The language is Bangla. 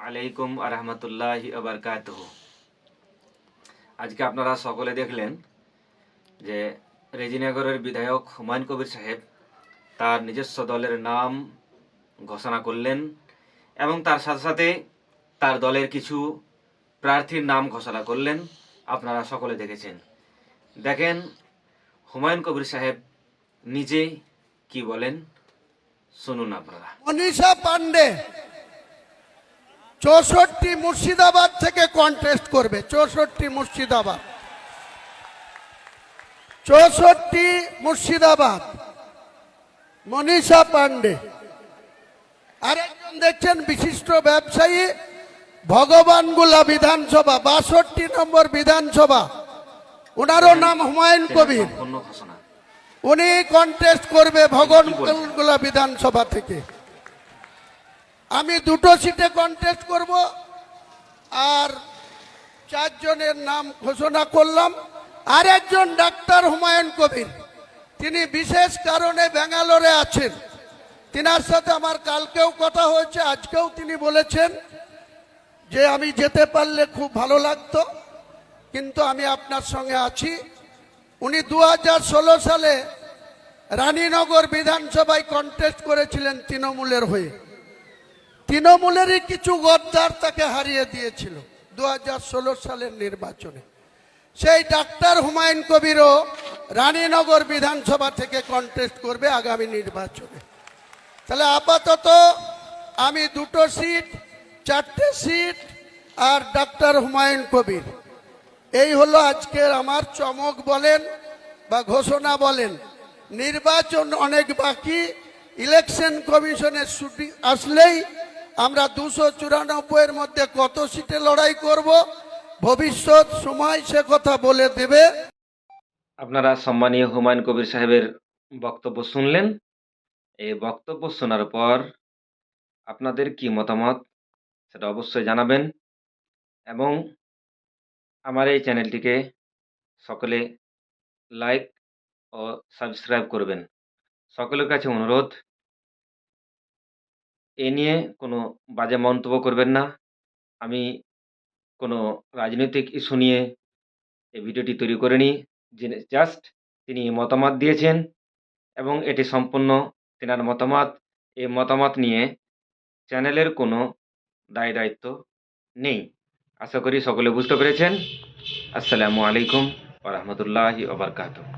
আলাইকুম আরহামতুল্লাহি আবরকাতুহ। আজকে আপনারা সকলে দেখলেন যে রেজিনগরের বিধায়ক হুমায়ুন কবির সাহেব তার নিজস্ব দলের নাম ঘোষণা করলেন এবং তার সাথে সাথে তার দলের কিছু প্রার্থীর নাম ঘোষণা করলেন। আপনারা সকলে দেখেছেন। দেখেন হুমায়ুন কবির সাহেব নিজে কি বলেন, শুনুন আপনারা। মনীষা পান্ডে 64 মুর্শিদাবাদ থেকে কন্টেস্ট করবে। 64 মুর্শিদাবাদ মনীষা পান্ডে। আরেকজন দেখছেন বিশিষ্ট ব্যবসায়ী ভগবানগোলা বিধানসভা 62 নম্বর বিধানসভা, ওনারও নাম হুমায়ুন কবির। উনি কন্টেস্ট করবে ভগবানগোলা বিধানসভা থেকে। আমি দুটো সিটে কন্টেস্ট করব আর 4 জনের নাম ঘোষণা করলাম। আর একজন ডাক্তার হুমায়ুন কবির, তিনি বিশেষ কারণে ব্যাঙ্গালোরে আছেন। তিনার সাথে আমার কালকেও কথা হয়েছে, আজকেও তিনি বলেছেন যে আমি যেতে পারলে খুব ভালো লাগতো, কিন্তু আমি আপনার সঙ্গে আছি। উনি 2016 সালে রানীনগর বিধানসভায় কন্টেস্ট করেছিলেন তৃণমূলের হয়ে। তৃণমূলেরই কিছু গদ্দার তাকে হারিয়ে দিয়েছিল 2016 সালের নির্বাচনে। সেই ডাক্তার হুমায়ুন কবিরও রানীনগর বিধানসভা থেকে কন্টেস্ট করবে আগামী নির্বাচনে। তাহলে আপাতত আমি 2টো সিট, 4টে সিট আর ডাক্তার হুমায়ুন কবির, এই হলো আজকের আমার চমক বলেন বা ঘোষণা বলেন। নির্বাচন অনেক বাকি, ইলেকশন কমিশনের ছুটি আসলেই আমরা 294-এর মধ্যে কত সিটে লড়াই করব ভবিষ্যৎ সময় সে কথা বলে দেবে। আপনারা সম্মানীয় হুমায়ুন কবির সাহেবের বক্তব্য শুনলেন। এই বক্তব্য শোনার পর আপনাদের কি মতামত সেটা অবশ্যই জানাবেন এবং আমার এই চ্যানেলটিকে সকলে লাইক ও সাবস্ক্রাইব করবেন। সকলের কাছে অনুরোধ, এ নিয়ে কোনো বাজে মন্তব্য করবেন না। আমি কোনো রাজনৈতিক ইস্যু নিয়ে এই ভিডিওটি তৈরি করিনি। জাস্ট তিনি মতামত দিয়েছেন এবং এটি সম্পূর্ণ তেনার মতামত। এই মতামত নিয়ে চ্যানেলের কোনো দায় দায়িত্ব নেই। আশা করি সকলে বুঝতে পেরেছেন। আসসালামু আলাইকুম ওয়া রাহমাতুল্লাহি ওয়া বারাকাতুহু।